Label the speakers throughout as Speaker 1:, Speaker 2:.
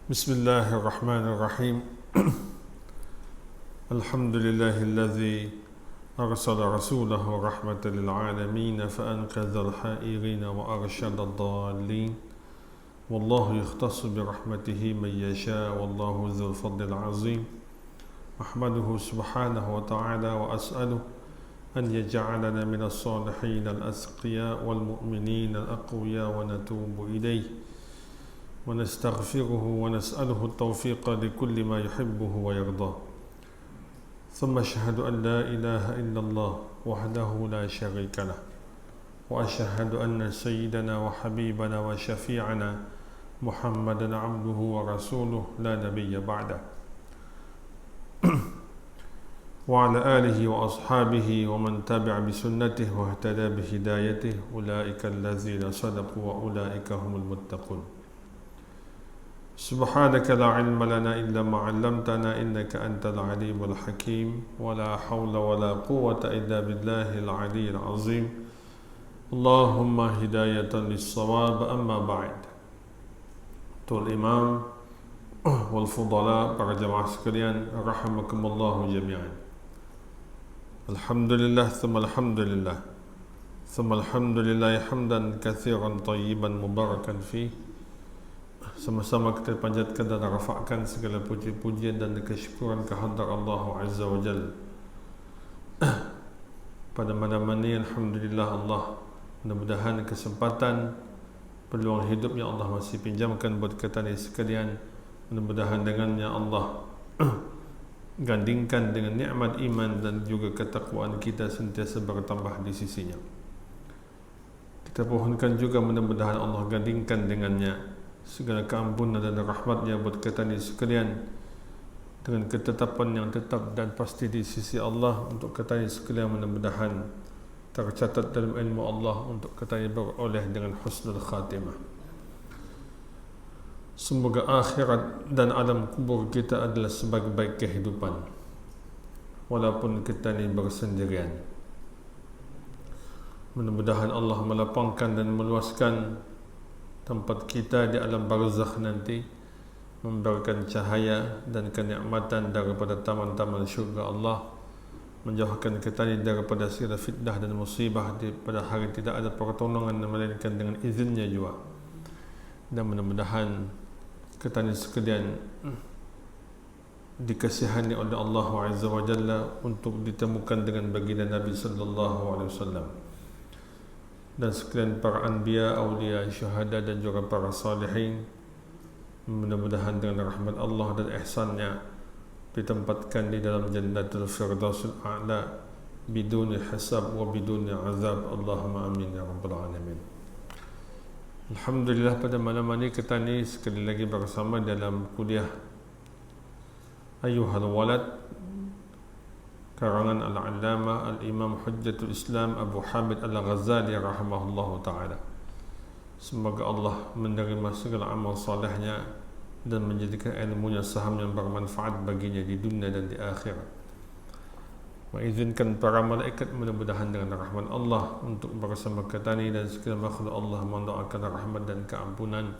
Speaker 1: بسم الله الرحمن الرحيم. الحمد لله الذي أرسل رسوله رحمة للعالمين فأنقذ الحائرين وأرشد الضالين، والله يختص برحمته من يشاء، والله ذو الفضل العظيم. أحمده سبحانه وتعالى وأسأله أن يجعلنا من الصالحين الأتقياء والمؤمنين الأقوياء، ونتوب إليه ونستغفره ونسأله التوفيق لكل ما يحبه ويرضاه. ثم أشهد أن لا إله إلا الله وحده لا شريك له، وأشهد أن سيدنا وحبيبنا وشفيعنا محمدا عبده ورسوله لا نبي بعده، وعلى آله وأصحابه ومن تبع بسنته واهتدى بهدايته، أولئك الذين صدقوا وأولئك هم المتقون. سبحانك لا علم لنا إلا ما علمتنا إنك أنت العليم الحكيم، ولا حول ولا قوة إلا بالله العلي العظيم. اللهم هداية للصواب. أما بعد. Tuan Imam wal Fudala, para jemaah sekalian, rahimakumullah jami'an. Alhamdulillah, thumma alhamdulillah, thumma alhamdulillah hamdan kathiran tayyiban mubarakan fih. Sama-sama kita panjatkan dan rafa'kan segala puji-pujian dan kesyukuran kehadrat Allah Azza wa Jalla. Pada malam ini, alhamdulillah, Allah mudah-mudahan kesempatan peluang hidup yang Allah masih pinjamkan buat kita ni sekalian, mudah-mudahan dengannya Allah gandingkan dengan nikmat iman dan juga ketakwaan kita sentiasa bertambah di sisinya. Kita pohonkan juga mudah-mudahan Allah gandingkan dengannya segala keampunan dan rahmatnya buat kita ni sekalian, dengan ketetapan yang tetap dan pasti di sisi Allah untuk kita ni sekalian, mudah-mudahan tercatat dalam ilmu Allah untuk kita ni beroleh dengan husnul khatimah. Semoga akhirat dan alam kubur kita adalah sebaik-baik kehidupan, walaupun kita ni bersendirian. Mudah-mudahan Allah melapangkan dan meluaskan tempat kita di alam barzakh nanti, memberikan cahaya dan kenikmatan daripada taman-taman syurga Allah, menjauhkan kita ni daripada segala fitnah dan musibah pada hari tidak ada pertolongan melainkan dengan izinnya juga. Dan mudah-mudahan kita ni sekalian dikasihani oleh Allah Azza wa Jalla untuk ditemukan dengan baginda Nabi sallallahu alaihi wasallam, dan sekalian para anbiya, awliya, syuhada dan juga para salihin. Mudah-mudahan dengan rahmat Allah dan ihsannya ditempatkan di dalam jannatul firdausul a'la biduni hisab wa biduni azab. Allahumma amin ya rabbal alamin. Alhamdulillah, pada malam ini kita ni sekali lagi bersama dalam kuliah Ayyuhal Walad karangan Al-Allamah Al-Imam Hujjatul Islam Abu Hamid Al-Ghazali rahimahullahu ta'ala. Semoga Allah menerima segala amal salihnya dan menjadikan ilmunya saham yang bermanfaat baginya di dunia dan di akhirat. Mengizinkan para malaikat mudah-mudahan dengan rahmat Allah untuk bersama kita ni dan segala makhluk Allah mendoakan rahmat dan keampunan,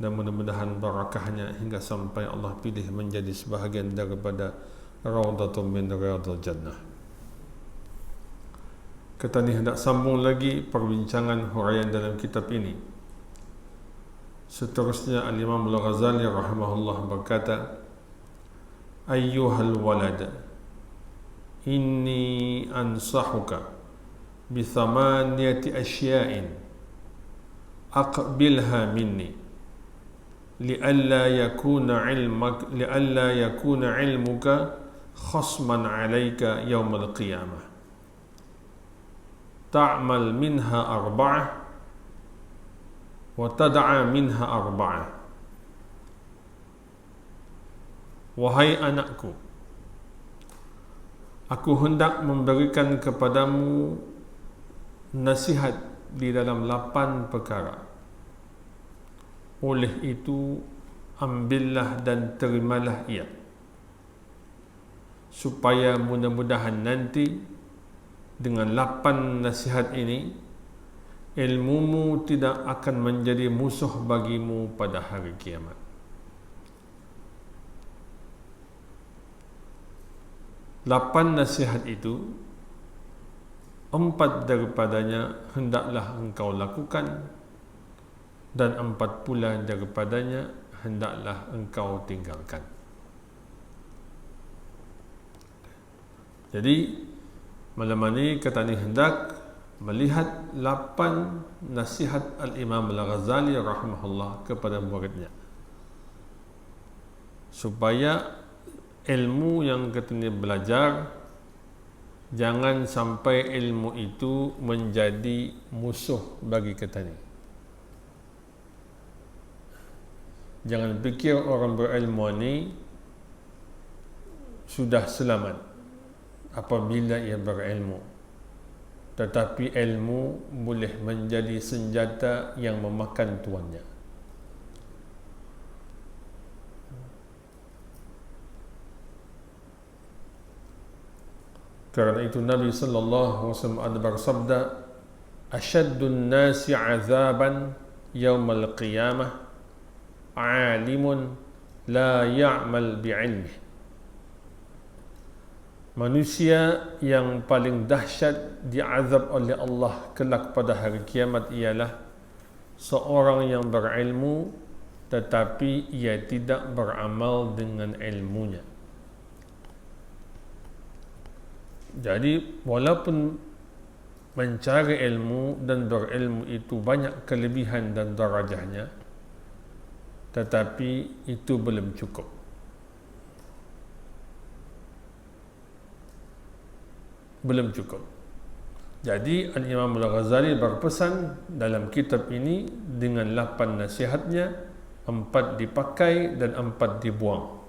Speaker 1: dan mudah-mudahan barakahnya hingga sampai Allah pilih menjadi sebahagian daripada Raudhatun min Riyadhil Jannah. Kita ni hendak sambung lagi perbincangan huraian dalam kitab ini. Seterusnya Al-Imam Al-Ghazali rahimahullah berkata, Ayyuhal walad, inni ansahuka bi thamaniyati asya'in aqbilha minni li'alla yakuna ilmuka khasman alayka yawmal qiyamah. Ta'mal minha arba'ah wa tad'a minha arba'ah. Wahai anakku, aku hendak memberikan kepadamu nasihat di dalam 8 perkara. Oleh itu, ambillah dan terimalah ia, supaya mudah-mudahan nanti dengan 8 nasihat ini ilmumu tidak akan menjadi musuh bagimu pada hari kiamat. 8 nasihat itu, 4 daripadanya hendaklah engkau lakukan dan 4 pula daripadanya hendaklah engkau tinggalkan. Jadi malam ini kata ni hendak melihat 8 nasihat Al-Imam Al-Ghazali rahimahullah kepada muridnya, supaya ilmu yang katanya belajar, jangan sampai ilmu itu menjadi musuh bagi kita ni. Jangan fikir orang berilmu ni sudah selamat apabila ia berilmu, tetapi ilmu boleh menjadi senjata yang memakan tuannya. Karena itu Nabi sallallahu alaihi wasallam ada bersabda, "Ashaddun nasi 'adzaban yaumal qiyamah 'alimun la ya'mal bi'ilmih." Manusia yang paling dahsyat diazab oleh Allah kelak pada hari kiamat ialah seorang yang berilmu tetapi ia tidak beramal dengan ilmunya. Jadi walaupun mencari ilmu dan berilmu itu banyak kelebihan dan darajahnya, tetapi itu belum cukup. Belum cukup. Jadi Al-Imam Al-Ghazali berpesan dalam kitab ini dengan 8 nasihatnya, 4 dipakai dan 4 dibuang.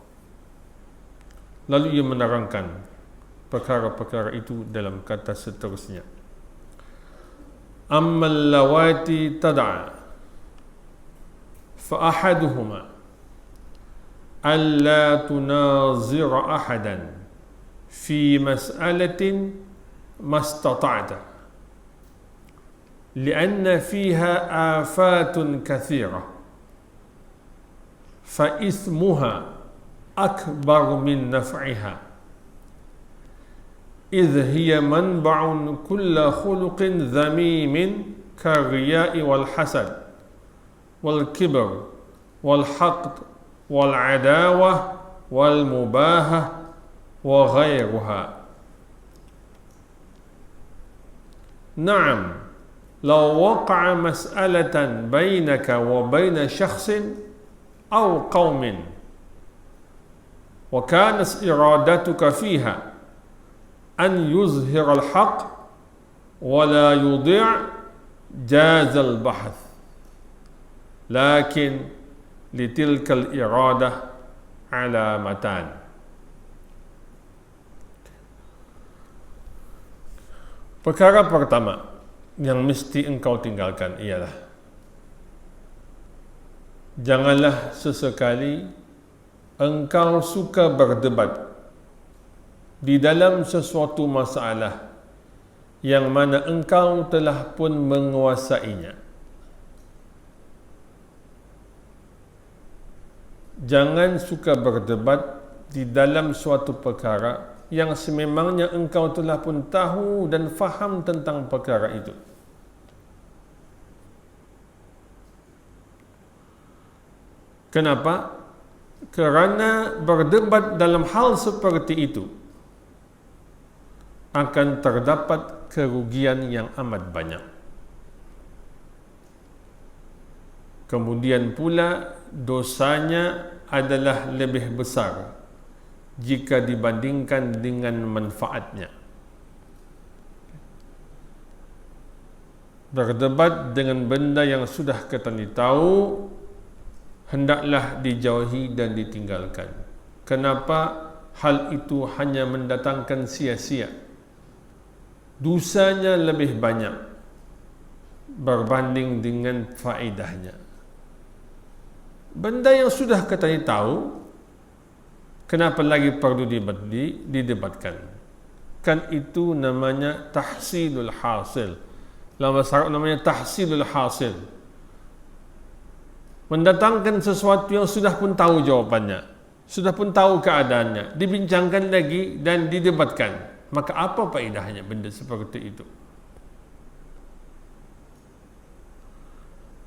Speaker 1: Lalu ia menerangkan perkara-perkara itu dalam kata seterusnya. Ammal lawati tad'a fa ahaduhuma alla tunazira ahadan fi mas'alatin mastata'ta li'anna fiha afatun kathira fa ismuha akbar min naf'iha إذ هي منبع كل خلق ذميم كالرياء والحسد والكبر والحقد والعداوة والمباهة وغيرها. نعم، لو وقع مسألة بينك وبين شخص أو قوم وكانت إرادتك فيها أن يظهر الحق ولا يضيع جاز البحث، لكن لتلك الإرادة علامتان. Perkara pertama yang mesti engkau tinggalkan ialah janganlah sesekali engkau suka berdebat di dalam sesuatu masalah yang mana engkau telah pun menguasainya. Jangan suka berdebat di dalam suatu perkara yang sememangnya engkau telah pun tahu dan faham tentang perkara itu. Kenapa? Kerana berdebat dalam hal seperti itu akan terdapat kerugian yang amat banyak. Kemudian pula dosanya adalah lebih besar jika dibandingkan dengan manfaatnya. Berdebat dengan benda yang sudah kita tahu hendaklah dijauhi dan ditinggalkan. Kenapa? Hal itu hanya mendatangkan sia-sia. Dosanya lebih banyak berbanding dengan faedahnya. Benda yang sudah kita tahu, kenapa lagi perlu didebatkan? Kan itu namanya tahsilul hasil. Dalam bahasa Arab namanya tahsilul hasil. Mendatangkan sesuatu yang sudah pun tahu jawapannya, sudah pun tahu keadaannya, dibincangkan lagi dan didebatkan, maka apa faedahnya benda seperti itu?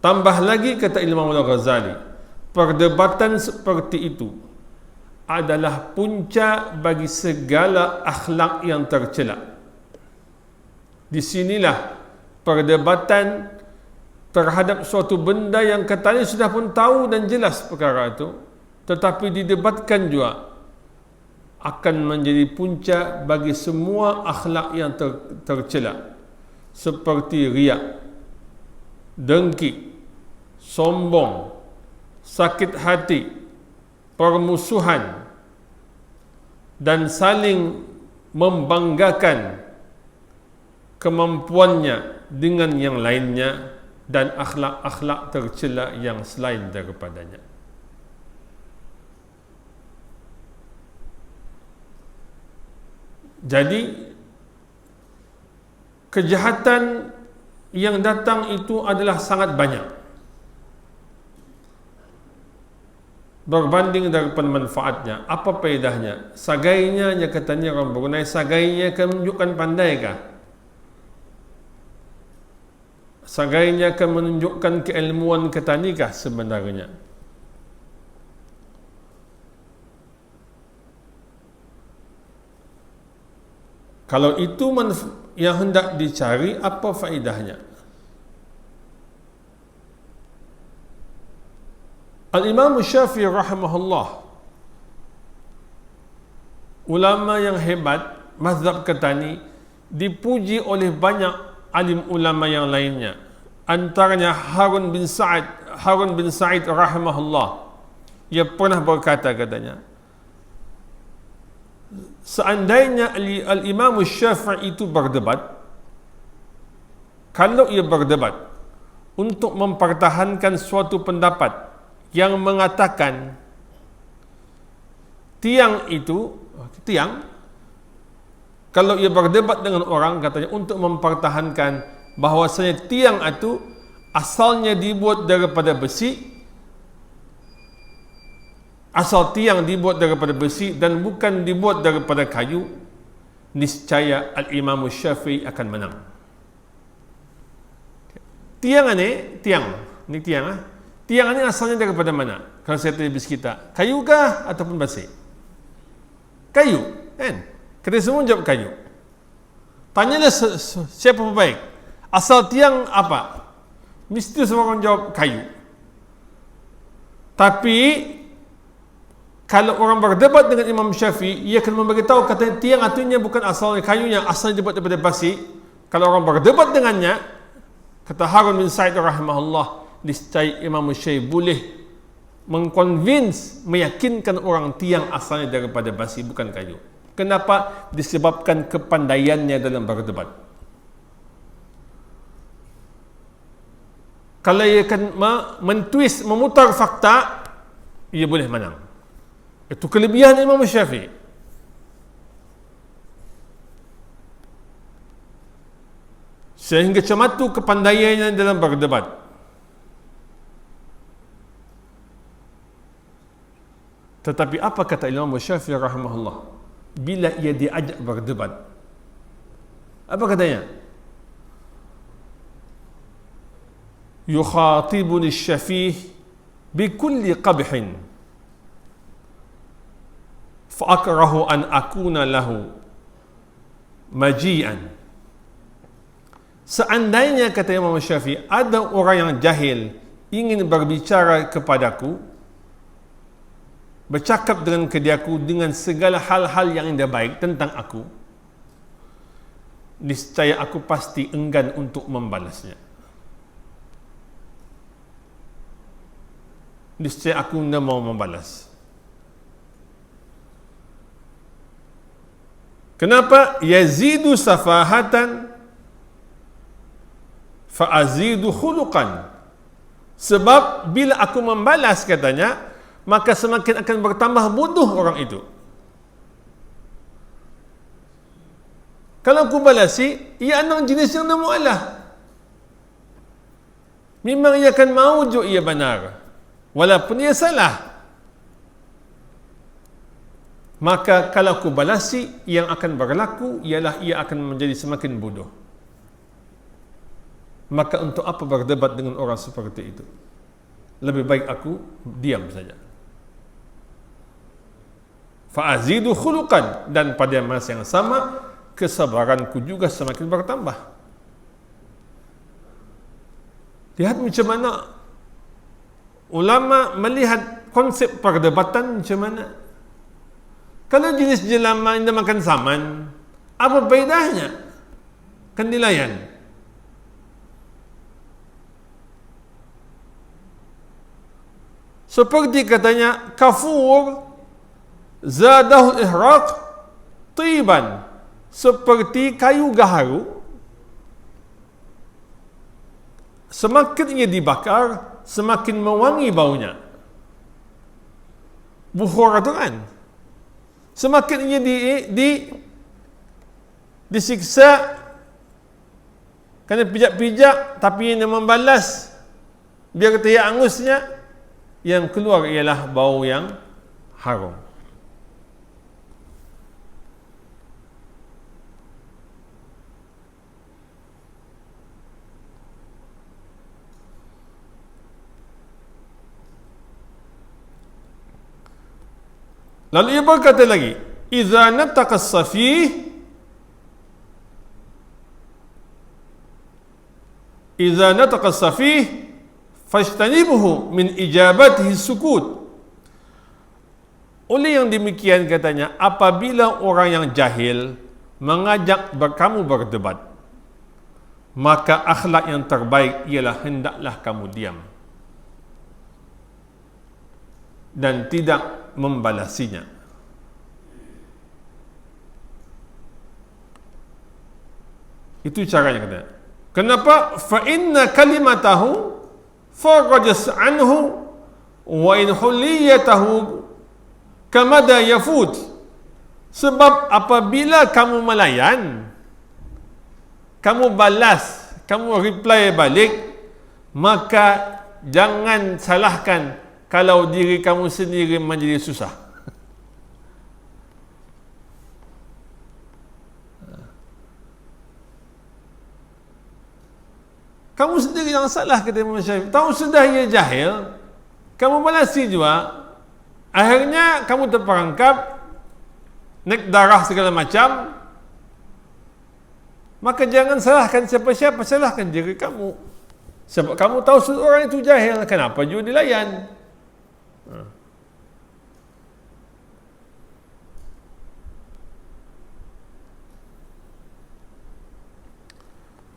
Speaker 1: Tambah lagi kata Imam Al-Ghazali, perdebatan seperti itu adalah punca bagi segala akhlak yang tercela. Di sinilah perdebatan terhadap suatu benda yang katanya sudah pun tahu dan jelas perkara itu, tetapi didebatkan juga, akan menjadi punca bagi semua akhlak yang tercela, seperti riak, dengki, sombong, sakit hati, permusuhan, dan saling membanggakan kemampuannya dengan yang lainnya, dan akhlak-akhlak tercela yang selain daripadanya. Jadi kejahatan yang datang itu adalah sangat banyak berbanding daripada manfaatnya. Apa faedahnya? Sagainya, yang katanya orang Brunei, sagainya akan menunjukkan pandaikah? Sagainya akan menunjukkan keilmuan ketanikah sebenarnya? Kalau itu yang hendak dicari, apa faedahnya? Al-Imam Syafi'i rahimahullah, ulama yang hebat mazhab Ketani, dipuji oleh banyak alim ulama yang lainnya, antaranya Harun bin Sa'id rahimahullah. Ia pernah berkata, katanya, seandainya Al-Imam Syafi'i itu berdebat, kalau ia berdebat untuk mempertahankan suatu pendapat yang mengatakan kalau ia berdebat dengan orang, katanya, untuk mempertahankan bahwasanya tiang itu asalnya dibuat daripada besi, asal tiang dibuat daripada besi dan bukan dibuat daripada kayu, niscaya Al-Imam Syafi'i akan menang. Tiang ini asalnya daripada mana? Kalau saya tanya bis kita, kayu kah ataupun besi? Kayu, kan? Kita semua jawab kayu. Tanyalah siapa baik, asal tiang apa? Mesti semua orang jawab kayu. Tapi kalau orang berdebat dengan Imam Syafi'i, ia akan memberitahu, kata tiang atunya bukan asalnya kayunya, asalnya dibuat daripada besi. Kalau orang berdebat dengannya, kata Harun bin Sa'id rahimahullah, niscaya Imam Syafi'i boleh mengconvince, meyakinkan orang tiang asalnya daripada besi bukan kayu. Kenapa? Disebabkan kepandaiannya dalam berdebat. Kalau ia akan mentwist, memutar fakta, ia boleh menang. Itu kelebihan Imam Syafi'i. Sehingga cematu kepandaiannya dalam berdebat. Tetapi apa kata Imam Syafi'i rahimahullah bila ia diajak berdebat? Apa katanya? Yukhatibuni Syafi'i bikulli qabhin fa'akrahu an akuna lahu maji'an. Seandainya, kata Imam Syafi'i, ada orang yang jahil ingin berbicara kepadaku, bercakap dengan kediaku dengan segala hal-hal yang indah baik tentang aku, niscaya aku pasti enggan untuk membalasnya. Niscaya aku tidak mau membalas. Kenapa? Yazidu safahatan fa'azidu khuluqan. Sebab bila aku membalas, katanya, maka semakin akan bertambah bodoh orang itu. Kalau aku balasi, ia anak jenis yang nak mu'alah. Memang ia akan mahu ia benar, walaupun ia salah. maka kalau aku balasi, yang akan berlaku ialah ia akan menjadi semakin bodoh. Maka untuk apa berdebat dengan orang seperti itu? Lebih baik aku diam saja. Fa'azidu khuluqan, dan pada masa yang sama kesabaranku juga semakin bertambah. Lihat macam mana ulama melihat konsep perdebatan macam mana. Kalau jenis jelama yang makan saman, apa bedanya? Kan dilayan. Seperti katanya kafur zadahu ihraq tiban, seperti kayu gaharu, semakin ia dibakar semakin mewangi baunya. Bukhara itu kan, semakin ia disiksa kerana pijak-pijak, tapi ia membalas biar tiak angusnya, yang keluar ialah bau yang harum. Lalu ia berkata lagi, "Idza nataqa as-safih fajtanibuhu min ijabatihi sukut." Oleh yang demikian katanya, apabila orang yang jahil mengajak kamu berdebat, maka akhlak yang terbaik ialah hendaklah kamu diam dan tidak membalasinya. Itu caranya katanya. Kenapa? Fa inna kalimatahu farajas anhu wa in huliyatahu kamada yafut. Sebab apabila kamu melayan, kamu balas, kamu reply balik, maka jangan salahkan kalau diri kamu sendiri menjadi susah. Kamu sendiri yang salah, kata Imam Syafi'i. Tahu sudah ia jahil, kamu balasi juga, akhirnya kamu terperangkap, naik darah segala macam. Maka jangan salahkan siapa-siapa, salahkan diri kamu. Sebab kamu tahu orang itu jahil, kenapa juga dilayan?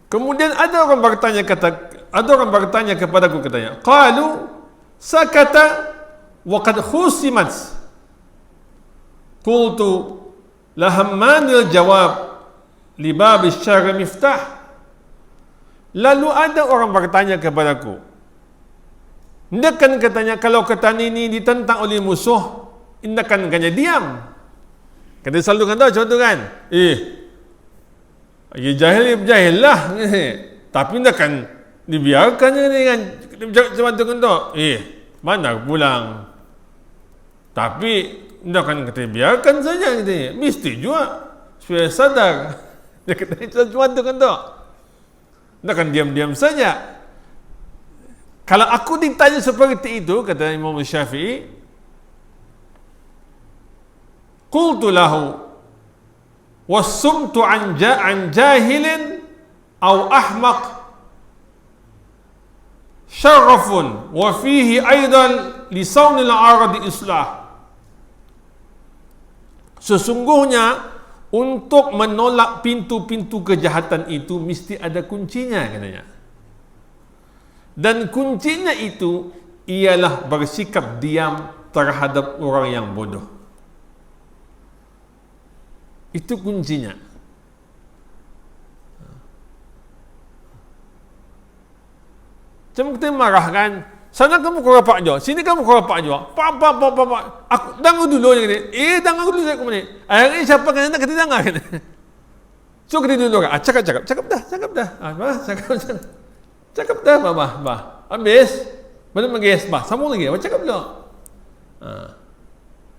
Speaker 1: Kemudian ada orang bertanya kepadaku, katanya, qalu sakata wa qad khusimat. Qultu lahammanil jawab li bab asy-syarr miftah. Lalu ada orang bertanya kepadaku, hendakan katanya kalau kata ini ditentang oleh musuh, hendakan katanya diam. Kata selalu kan tahu contoh kan, ya jahil lah, tapi hendakan dibiarkan dengan macam tu kan tahu, mana pulang, tapi hendakan kata biarkan saja, kata mesti juga supaya sadar. Dia kata macam tu kan tahu, hendakan diam-diam saja. Kalau aku ditanya seperti itu, kata Imam Syafi'i, qultu lahu wasumtu an jahilin aw ahmaq syarafun wa fihi aidan li saunil arad islah. Sesungguhnya untuk menolak pintu-pintu kejahatan itu mesti ada kuncinya, katanya. Dan kuncinya itu ialah bersikap diam terhadap orang yang bodoh. Itu kuncinya. Macam kita marah kan, sana kamu kau rapak je, sini kamu kau rapak je. Pak. Aku dangu dulu je. Dangu dulu saya kemudian. Akhirnya siapa kan nak kata dangar kan. So kita dulu kan. Cakap dah. Cakap dah, bah. Habis. Mana menggis, bah. Sambung lagi. Cakap dulu.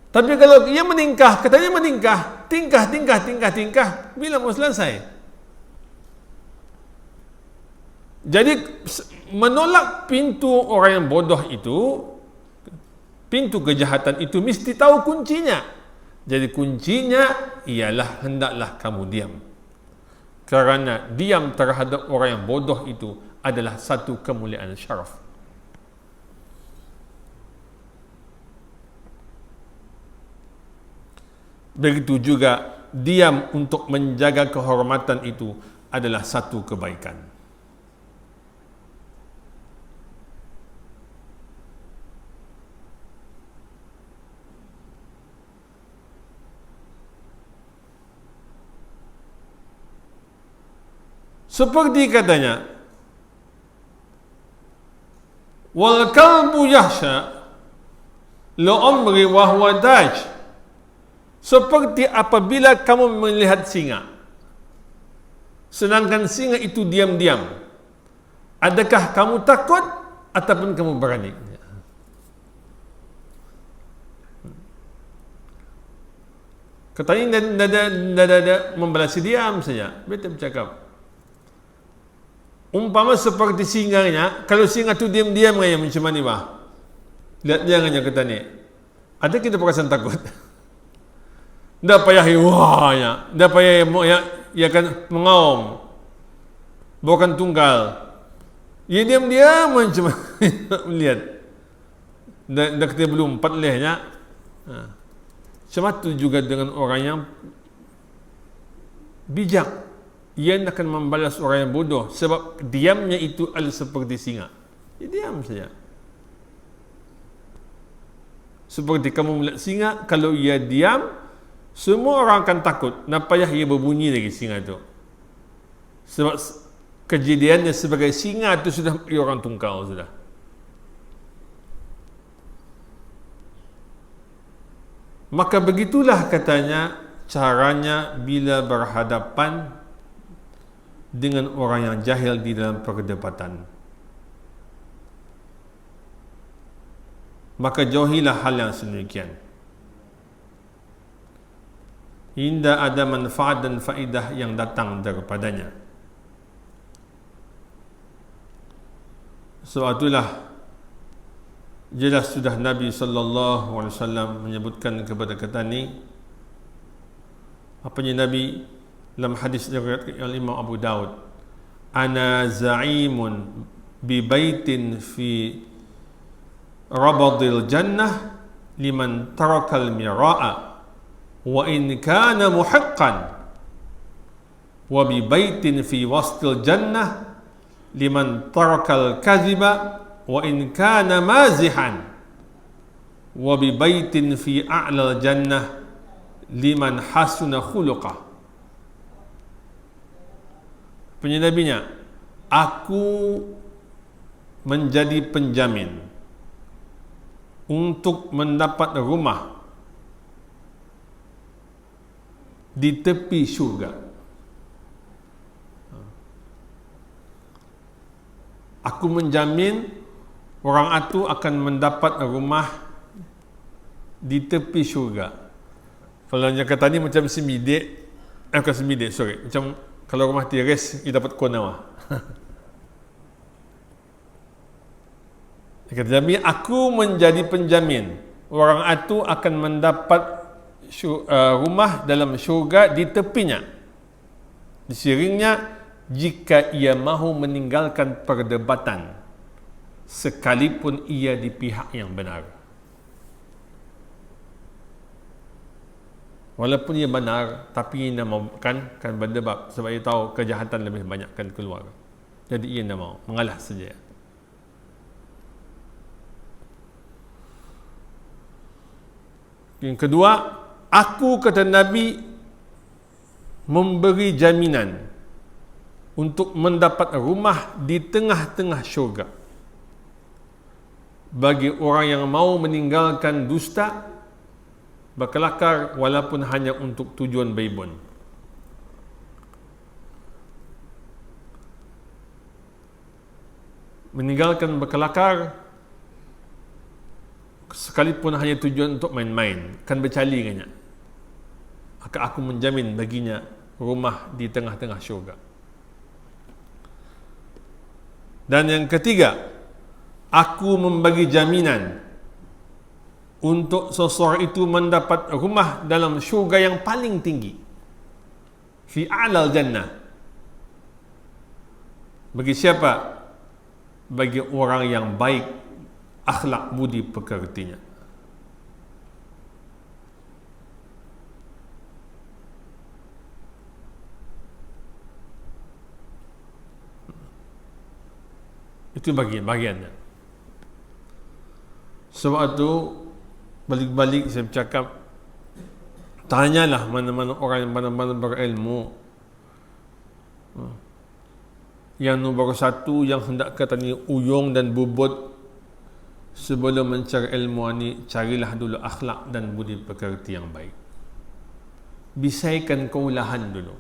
Speaker 1: Tapi kalau ia meningkah, katanya meningkah, tingkah, bila mau selesai? Jadi menolak pintu orang yang bodoh itu, pintu kejahatan itu mesti tahu kuncinya. Jadi kuncinya ialah hendaklah kamu diam. Kerana diam terhadap orang yang bodoh itu adalah satu kemuliaan syaraf. Begitu juga diam untuk menjaga kehormatan itu adalah satu kebaikan. Seperti katanya, wal kalbu yahsha la umri wa huwa daj. Seperti apabila kamu melihat singa, sedangkan singa itu diam-diam, adakah kamu takut ataupun kamu berani? Katanya tidak membalasi, diam saja. Betul bercakap. Umpama seperti singanya, kalau singa tu diam-diam aja macam mana bah? Lihat jangan yang katanya. Ada kita perasaan takut. Dah payah wahnya, dah payah ya kan mengaum. Bukan tunggal. Ya diam-diam macam melihat. Dah kita belum empat lehnya. Sama tu juga dengan orang yang bijak. Ia akan membalas orang yang bodoh sebab diamnya itu adalah seperti singa. Dia diam saja. Seperti kamu melihat singa, kalau ia diam, semua orang akan takut. Nak payah ia berbunyi lagi singa itu. Sebab kejadiannya sebagai singa itu sudah ia orang tungkal sudah. Maka begitulah katanya caranya bila berhadapan dengan orang yang jahil di dalam perdebatan. Maka jauhilah hal yang sedemikian. Hingga ada manfaat dan faedah yang datang daripadanya. Sebab itulah jelas sudah Nabi SAW menyebutkan kepada kita ni, apanya Nabi dalam hadis diriwayatkan oleh Imam Abu Daud, ana za'imun bi baitin fi rabadil jannah liman tarakal mira'a wa in kana muhiqqan, wa bi baitin fi wastil jannah liman tarakal kadhiba wa in kana mazihan, wa bi baitin fi a'lal jannah liman hasuna khuluqah. Penyinabinya, aku menjadi penjamin untuk mendapat rumah di tepi syurga. Aku menjamin orang itu akan mendapat rumah di tepi syurga. Kalau yang kata ni macam semidik, bukan semidik, sorry, macam kalau rumah tiris, dia dapat konawah. Dia kata, jamin, aku menjadi penjamin orang itu akan mendapat rumah dalam syurga di tepinya. Disiringnya, jika ia mahu meninggalkan perdebatan, sekalipun ia di pihak yang benar. Walaupun ia benar, tapi ia nak kan berdebat sebab ia tahu kejahatan lebih banyak akan keluar. Jadi ia nak mau mengalah saja. Yang kedua, aku kata Nabi memberi jaminan untuk mendapat rumah di tengah-tengah syurga bagi orang yang mau meninggalkan dusta, berkelakar walaupun hanya untuk tujuan baibun. Meninggalkan berkelakar sekalipun hanya tujuan untuk main-main, kan bercali dengannya, maka aku menjamin baginya rumah di tengah-tengah syurga. Dan yang ketiga, aku membagi jaminan untuk seseorang itu mendapat rumah dalam syurga yang paling tinggi, fi a'lal jannah. Bagi siapa? Bagi orang yang baik akhlak budi pekertinya. Itu bagiannya. Sebab itu balik-balik saya bercakap, tanyalah mana-mana orang yang mana-mana berilmu. Yang nombor satu yang hendak katanya uyung dan bubut sebelum mencari ilmu ini, carilah dulu akhlak dan budi pekerti yang baik. Bisaikan keulahan dulu.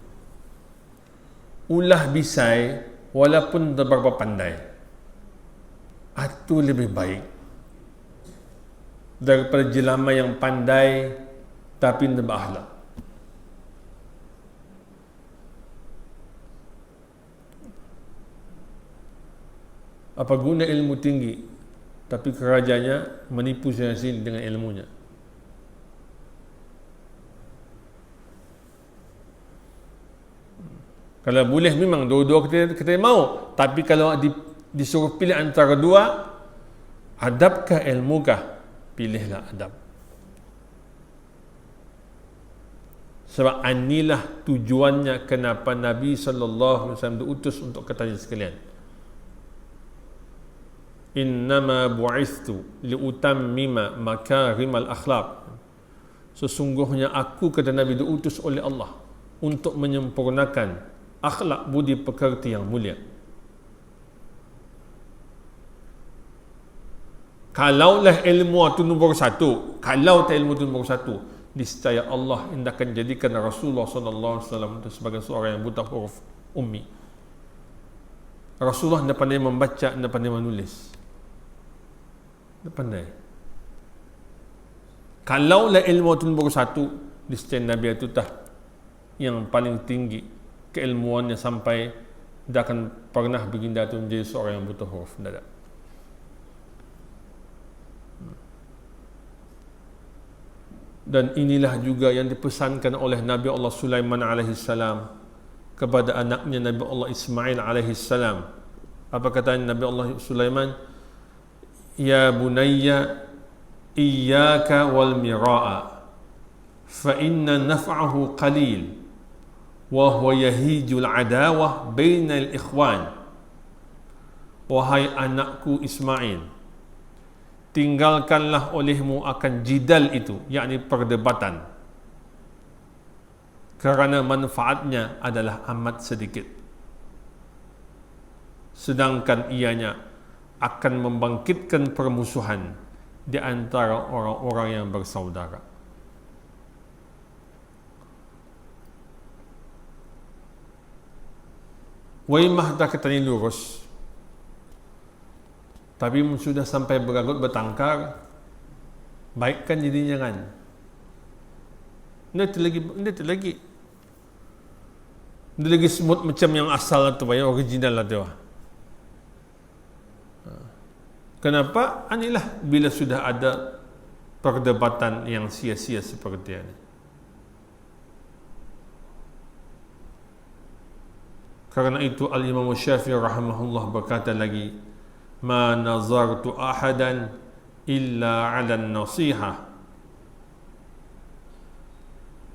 Speaker 1: Ulah bisai walaupun berapa pandai, itu lebih baik daripada jelama yang pandai tapi tidak berakhlak. Apa guna ilmu tinggi tapi kerajanya menipu sana sini dengan ilmunya? Kalau boleh memang dua-dua kita mau, tapi kalau disuruh pilih antara dua, adabkah ilmukah? Pilihlah adab. Sebab inilah tujuannya kenapa Nabi SAW diutus untuk katanya sekalian. Innama bu'ithtu liutammima makarimal akhlaq. Sesungguhnya aku, kata Nabi, diutus oleh Allah untuk menyempurnakan akhlak budi pekerti yang mulia. Kalaulah ilmu itu nombor satu, kalau tak ilmu itu nombor satu, niscaya Allah akan jadikan Rasulullah SAW itu sebagai seorang yang buta huruf ummi. Rasulullah tidak pandai membaca, tidak pandai menulis, tidak pandai. Kalaulah ilmu itu nombor satu, niscaya Nabi itu yang paling tinggi keilmuannya sampai tidak akan pernah baginda itu menjadi seorang yang buta huruf. Tidak ada. Dan inilah juga yang dipesankan oleh Nabi Allah Sulaiman alaihissalam kepada anaknya Nabi Allah Ismail alaihissalam. Apa kata Nabi Allah Sulaiman? Ya bunayya iyyaka wal mira'a fa inna naf'ahu qalil wa huwa yahijul adawah bainal ikhwan. Wahai anakku Ismail, tinggalkanlah olehmu akan jidal itu, yakni perdebatan, kerana manfaatnya adalah amat sedikit, sedangkan ianya akan membangkitkan permusuhan di antara orang-orang yang bersaudara. Waimah tak ketani lurus, tapi sudah sampai beragut bertangkar, baikkan dirinya kan. Ini lagi smooth macam yang asal tu, yang original lah tu. Kenapa? Inilah bila sudah ada perdebatan yang sia-sia seperti ini. Karena itu Al-Imam Syafi'i rahimahullah berkata lagi, ma nazartu ahadan illa ala nasiha,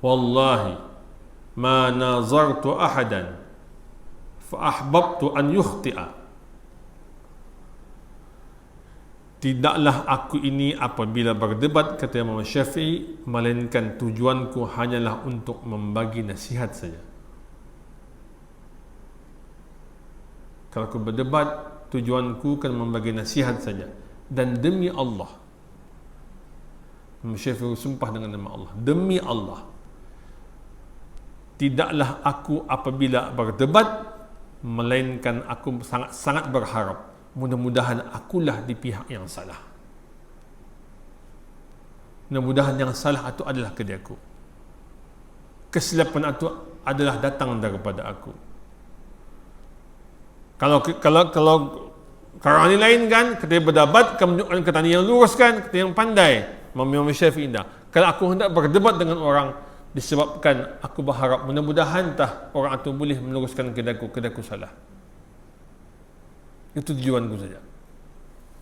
Speaker 1: wallahi ma nazartu ahadan fa ahbabtu an yukhti'a. Tidaklah aku ini apabila berdebat, kata Imam Syafi'i, melainkan tujuanku hanyalah untuk membagi nasihat saja. Kalau aku berdebat, tujuanku kan membagi nasihat saja. Dan demi Allah, Imam Syafi'i sumpah dengan nama Allah, demi Allah, tidaklah aku apabila berdebat, melainkan aku sangat-sangat berharap mudah-mudahan akulah di pihak yang salah. Mudah-mudahan yang salah itu adalah kerja aku. Kesilapan itu adalah datang daripada aku. Kalau orang lain kan, kita berdebat, kamu menunjukkan kata yang lurus kan, kata yang pandai. Imam Syafi'i indah. Kalau aku hendak berdebat dengan orang, disebabkan aku berharap mudah-mudahan orang itu boleh meluruskan kedaku salah. Itu tujuanku saja.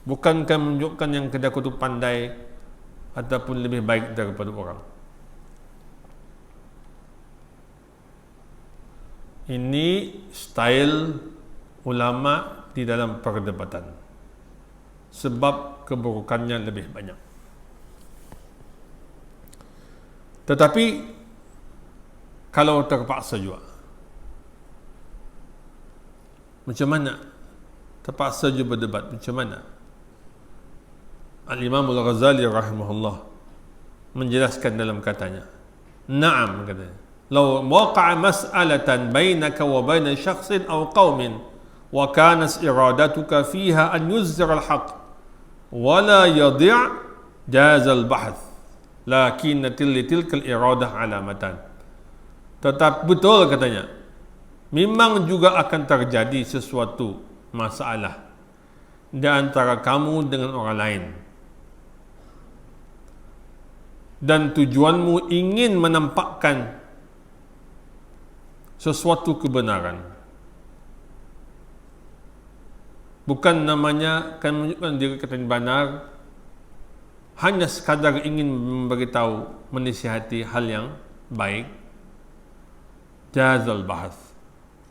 Speaker 1: Bukankah menunjukkan yang kedaku itu pandai ataupun lebih baik daripada orang. Ini style ulama di dalam perdebatan, sebab keburukannya lebih banyak. Tetapi kalau terpaksa juga, macam mana? Terpaksa juga berdebat, macam mana? Al-Imam Al-Ghazali rahimahullah menjelaskan dalam katanya, na'am, katanya, law waqa'a mas'alatan bainaka wa baina syakhsin aw qaumin wa kanat iradatuka fiha an yuzhira al-haqq wa la yadi' jaz al-bahth lakin tilka al-iradah alamatan. Tetap betul katanya, memang juga akan terjadi sesuatu masalah di antara kamu dengan orang lain, dan tujuanmu ingin menampakkan sesuatu kebenaran. Bukan namanya kan menunjukkan diri kata benar, hanya sekadar ingin memberitahu, menasihati hal yang baik. Jazal bahas,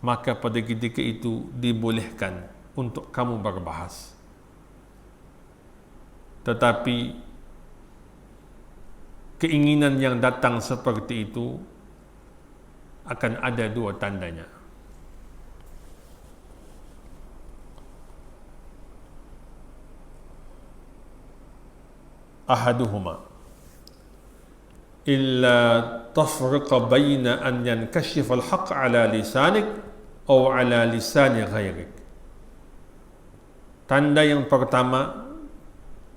Speaker 1: maka pada ketika itu dibolehkan untuk kamu berbahas. Tetapi keinginan yang datang seperti itu akan ada dua tandanya. Ahaduhuma illa tafriqa baina an yankashif al-haqq ala lisanik atau ala lisani ghairik. Tanda yang pertama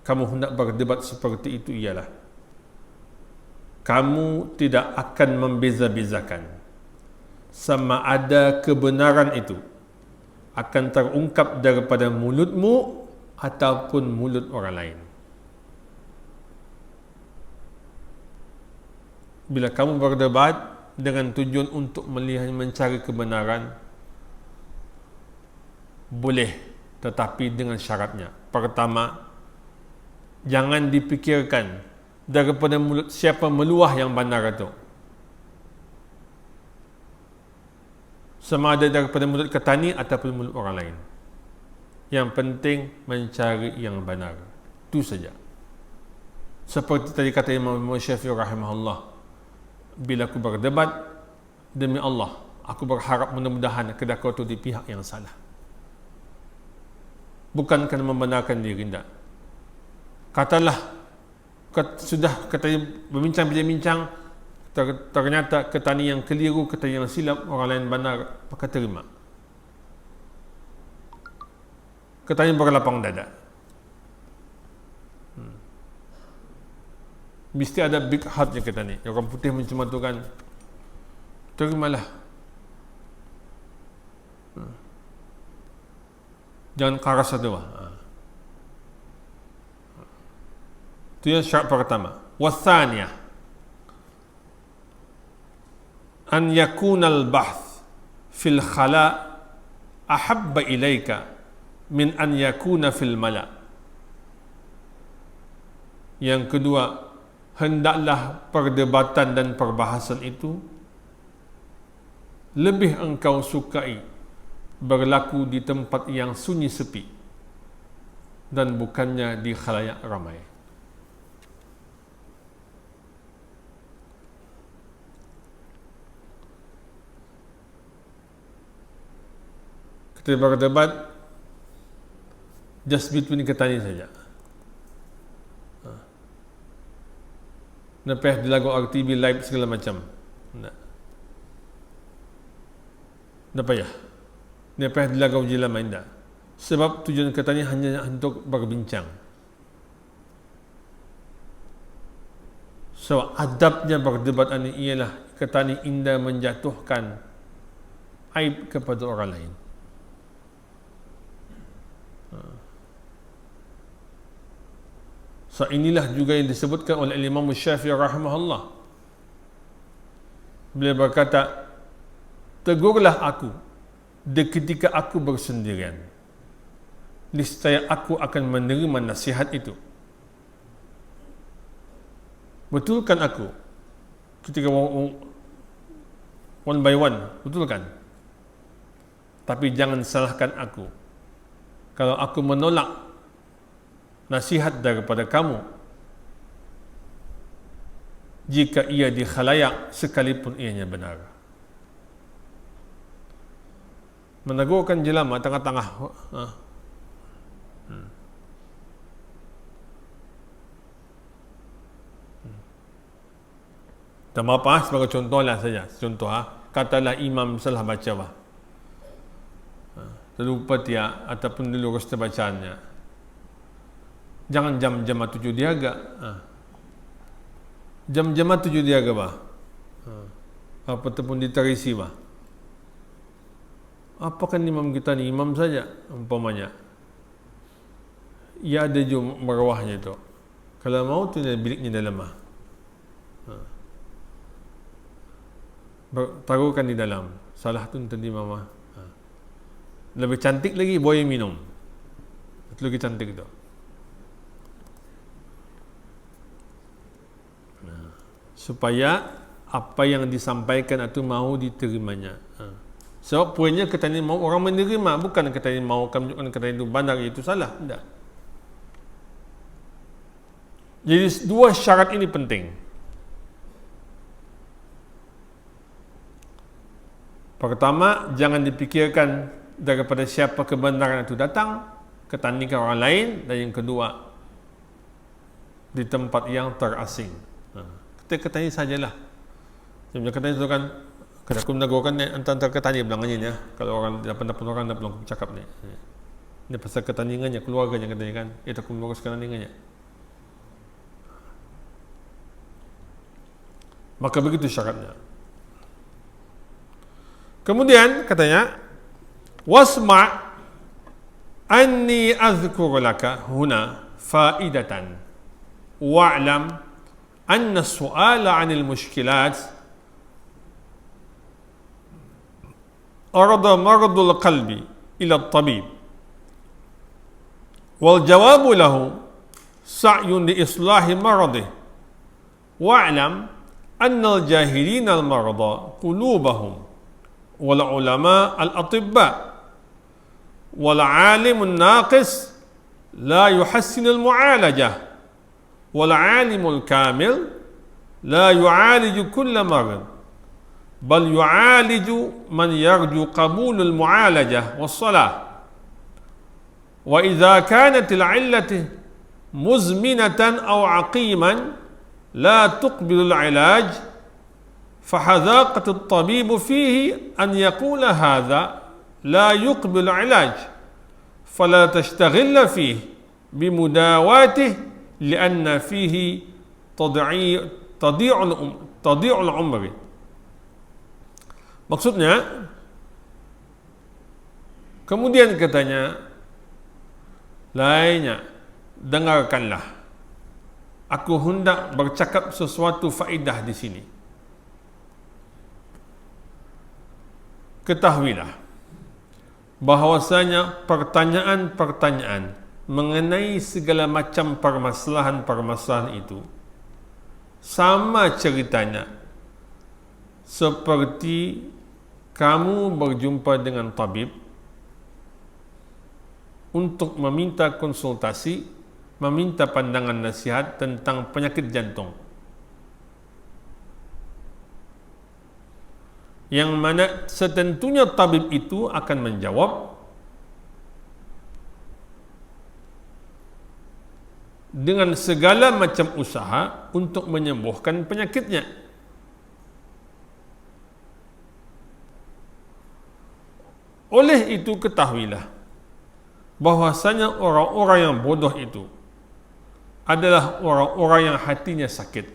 Speaker 1: kamu hendak berdebat seperti itu ialah kamu tidak akan membeza-bezakan sama ada kebenaran itu akan terungkap daripada mulutmu ataupun mulut orang lain. Bila kamu berdebat dengan tujuan untuk melihat mencari kebenaran, boleh, tetapi dengan syaratnya. Pertama, jangan dipikirkan daripada mulut siapa meluah yang benar itu, sama ada daripada mulut ketani ataupun mulut orang lain. Yang penting mencari yang benar, itu saja. Seperti tadi kata Imam Syafi'i rahimahullah, bila aku berdebat, demi Allah aku berharap mudah-mudahan kedaku itu di pihak yang salah, bukan kerana membenarkan diri. Tidak. Katalah sudah kata berbincang-bincang, ternyata ketani yang keliru, kata yang silap, orang lain benar, maka terima. Ketani berlapang dada. Mesti ada big heartnya ketani. Orang putih mencematukan, terimalah. Jangan karas satu. Itu yang syarat pertama. Wathaniya an yakuna al-bahth fil khala ahabba ilaika min an yakuna fil mala. Yang kedua, hendaklah perdebatan dan perbahasan itu lebih engkau sukai berlaku di tempat yang sunyi sepi dan bukannya di khalayak ramai. Kita berdebat just between ketani saja. Lepas di lagu RTV live segala macam. Tak payah. Lepas di lagu uji lama indah. Sebab tujuan katanya hanya untuk berbincang. So adabnya berdebat ini ialah kata ni indah menjatuhkan aib kepada orang lain. So inilah juga yang disebutkan oleh Imam Syafi'i rahimahullah. Beliau berkata, tegurlah aku ketika aku bersendirian, niscaya aku akan menerima nasihat itu. Betulkan aku ketika one by one, betulkan. Tapi jangan salahkan aku kalau aku menolak nasihat daripada kamu jika ia di khalayak sekalipun ianya benar. Menegurkan jelama tengah-tengah. Tak apa, sebagai contoh lah saja. Contoh, katalah imam salah baca terlupa tiap ataupun dilurus terbacaannya. Jangan jam-jam 7 diaga. Jam-jam 7 diaga bah. Apapun diterisi bah. Apakah imam kita ni imam saja umpamanya? Ia ada juga marwahnya itu. Kalau mau tu biliknya dalam taruhkan di dalam. Salah tu tadi mama. Lebih cantik lagi boleh minum. Itu lagi cantik tu. Supaya apa yang disampaikan itu mahu diterimanya. Sebab poinnya katanya mau orang menerima, bukan katanya mau menunjukkan katanya itu benar, itu salah. Tidak. Jadi dua syarat ini penting. Pertama, jangan dipikirkan daripada siapa kebenaran itu datang, ketandingkan orang lain. Dan yang kedua, di tempat yang terasing. Kita katanya sajalah. Macam katanya itu kan, kena aku menegurkan antara ketanya bilangannya ya. Kalau orang dapat orang dah belum cakap ni. Ini pasal ketandingannya, keluarganya katanya kan. Itu aku meluruskan ketandingannya. Maka begitu syaratnya. Kemudian katanya, wasma' anni azkur laka huna faidatan wa'lam anna as-su'ala 'anil mushkilat arada maradul qalbi ila at-tabib wal jawabu lahu sa'yun li islahi maradih wa'lam anna al-jahilina al-marada qulubahum wal ulama al-atibba wal alim an-naqis la yuhassin al-mu'alajah wal alim al-kamil la yu'aliju kull marad bal yu'aliju man yarju qabul al-mu'alajah was-salah wa idza kanat al-'illatu muzminatan aw 'aqiman la tuqbil al-'ilaj فحذاقة الطبيب فيه أن يقول هذا لا يقبل علاج فلا تشتغل فيه بمداواته لأن فيه تضيع العمر. Maksudnya, kemudian katanya, lainnya, dengarkanlah. Aku hendak bercakap sesuatu faedah di sini. Ketahuilah bahawasanya pertanyaan-pertanyaan mengenai segala macam permasalahan-permasalahan itu sama ceritanya seperti kamu berjumpa dengan tabib untuk meminta konsultasi, meminta pandangan nasihat tentang penyakit jantung. Yang mana setentunya tabib itu akan menjawab dengan segala macam usaha untuk menyembuhkan penyakitnya. Oleh itu ketahuilah bahwasanya orang-orang yang bodoh itu adalah orang-orang yang hatinya sakit.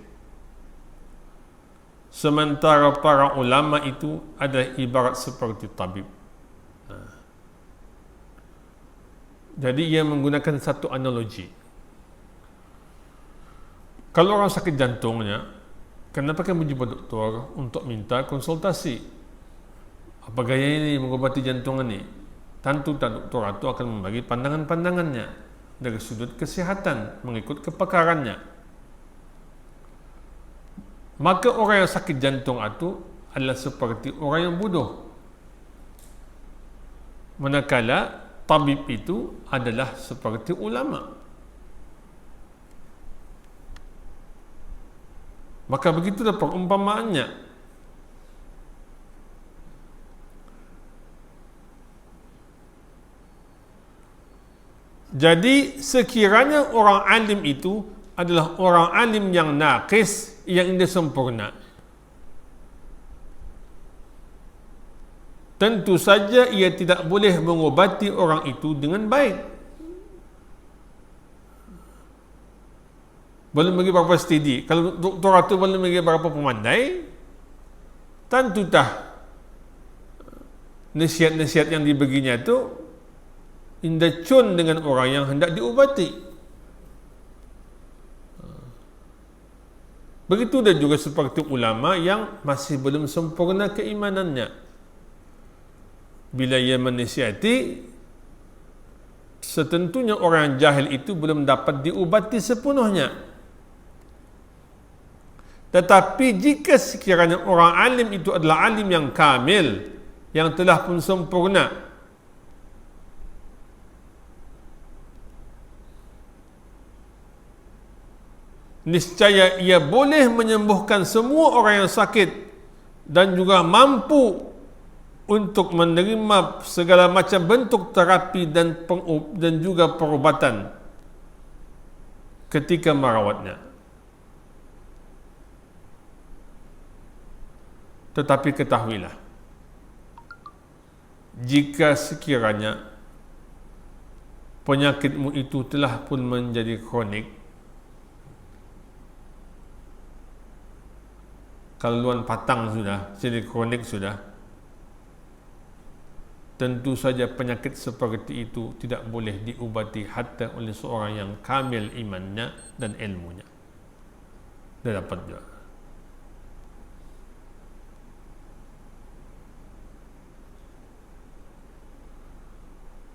Speaker 1: Sementara para ulama itu adalah ibarat seperti tabib. Jadi ia menggunakan satu analogi. Kalau orang sakit jantungnya, kenapa kan menjumpa doktor untuk minta konsultasi? Apa gaya ini mengobati jantung ini? Tentu doktor itu akan membagi pandangan-pandangannya dari sudut kesihatan mengikut kepakarannya. Maka orang yang sakit jantung itu adalah seperti orang yang bodoh. Manakala tabib itu adalah seperti ulama. Maka begitulah perumpamaannya. Jadi sekiranya orang alim itu adalah orang alim yang naqis, yang tidak sempurna, tentu saja ia tidak boleh mengobati orang itu dengan baik. Belum bagi berapa studi. Kalau doktor itu belum bagi berapa pemandai, tentu tak nasihat-nasihat yang dibaginya itu indah cun dengan orang yang hendak diubati. Begitu dan juga seperti ulama yang masih belum sempurna keimanannya. Bila ia menasihati, setentunya orang jahil itu belum dapat diubati sepenuhnya. Tetapi jika sekiranya orang alim itu adalah alim yang kamil, yang telah pun sempurna, niscaya ia boleh menyembuhkan semua orang yang sakit dan juga mampu untuk menerima segala macam bentuk terapi dan juga perubatan ketika merawatnya. Tetapi ketahuilah, jika sekiranya penyakitmu itu telah pun menjadi kronik, keluhan patang sudah, jadi kronik sudah, tentu saja penyakit seperti itu tidak boleh diubati hatta oleh seorang yang kamil imannya dan ilmunya. Dia dapat juga.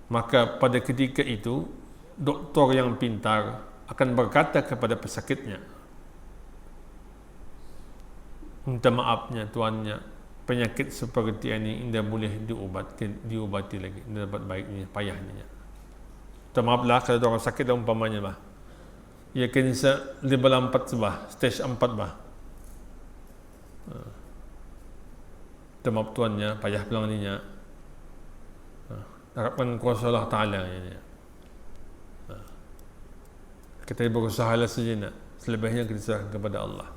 Speaker 1: Maka pada ketika itu, doktor yang pintar akan berkata kepada pesakitnya, minta maafnya tuannya, penyakit seperti ini tidak boleh diubati lagi, tidak dapat baiknya, payahnya. Minta maaflah kalau orang sakit dan umpamanya bah, ia kanser level 4 sebah, stage 4 bah. Minta maaf tuannya, payah pulang ninya. Harapkan kuasa Allah Ta'ala ini. Kita berusaha lah saja, selebihnya kita serahkan kepada Allah.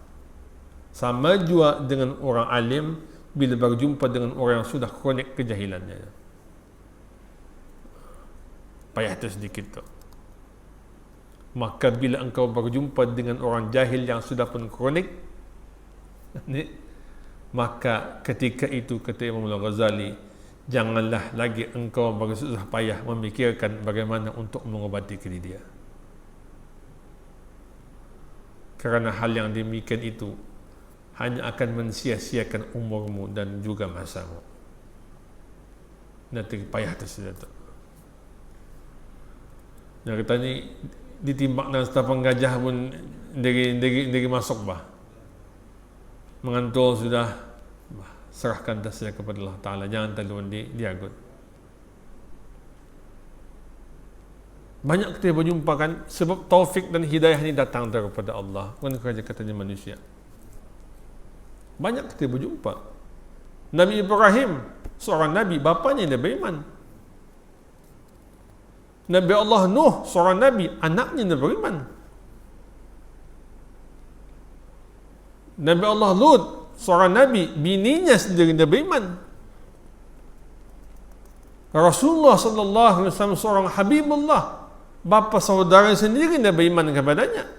Speaker 1: Sama juga dengan orang alim bila berjumpa dengan orang yang sudah kronik kejahilannya. Payah itu sedikit tu. Maka bila engkau berjumpa dengan orang jahil yang sudah pun kronik, maka ketika itu kata Imam Al-Ghazali, janganlah lagi engkau bersusah payah memikirkan bagaimana untuk mengobati dia. Kerana hal yang demikian itu hanya akan mensia-siakan umurmu dan juga masamu. Nanti payah tersebut. Yang kata ni ditimbak dan setapang gajah pun dari masuk bah. Mengantul sudah, serahkan tasnya kepada Allah Ta'ala. Jangan terlalu diagut. Banyak kita berjumpa kan, sebab taufik dan hidayah ini datang daripada Allah, bukan kerja katanya manusia. Banyak kita berjumpa. Nabi Ibrahim, seorang Nabi, bapanya dia beriman. Nabi Allah Nuh, seorang Nabi, anaknya dia beriman. Nabi Allah Lut, seorang Nabi, bininya sendiri dia beriman. Rasulullah sallallahu alaihi wasallam seorang Habibullah, bapa saudara sendiri dia beriman kepadanya.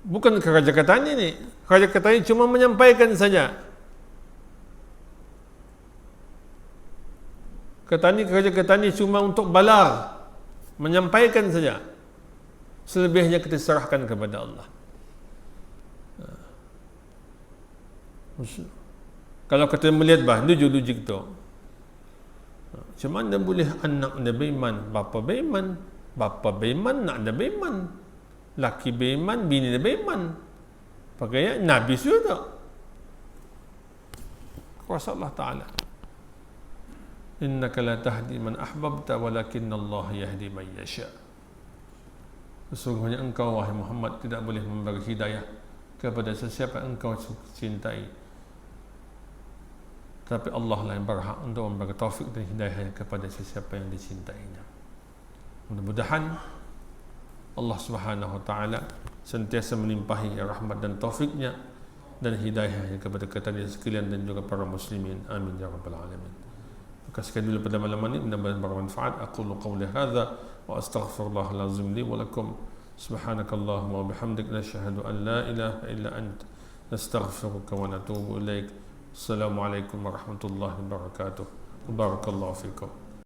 Speaker 1: Bukan Raja Ketani ni. Raja Ketani cuma menyampaikan saja. Raja Ketani cuma untuk balar, menyampaikan saja. Selebihnya kita serahkan kepada Allah. Kalau kita melihat logik tu, macam mana boleh anak beriman, bapa beriman, nak beriman, laki beriman, bini beriman, pakai Nabi sudah. Kuasa Allah Ta'ala, innaka la tahdi man ahbabta walakinna Allah yahdi man yasha. Sesungguhnya engkau wahai Muhammad tidak boleh memberi hidayah kepada sesiapa yang engkau cintai, tapi Allah lah yang berhak untuk memberi taufik dan hidayah kepada sesiapa yang dicintainya. Mudah-mudahan Allah Subhanahu Wa Taala sentiasa melimpahi rahmat dan taufiknya dan hidayahnya kepada kita sekalian dan juga para muslimin. Amin ya rabbal alamin. Maka sekali dulu pada malam ini mudah-mudahan bermanfaat. Aqulu qawli hadza wa astaghfirullahal azim li wa lakum. Subhanakallahumma wa bihamdik nashhadu an la ilaha illa ant nastaghfiruka wa natubu ilaik. Assalamualaikum warahmatullahi wabarakatuh. Barakallahu fikum.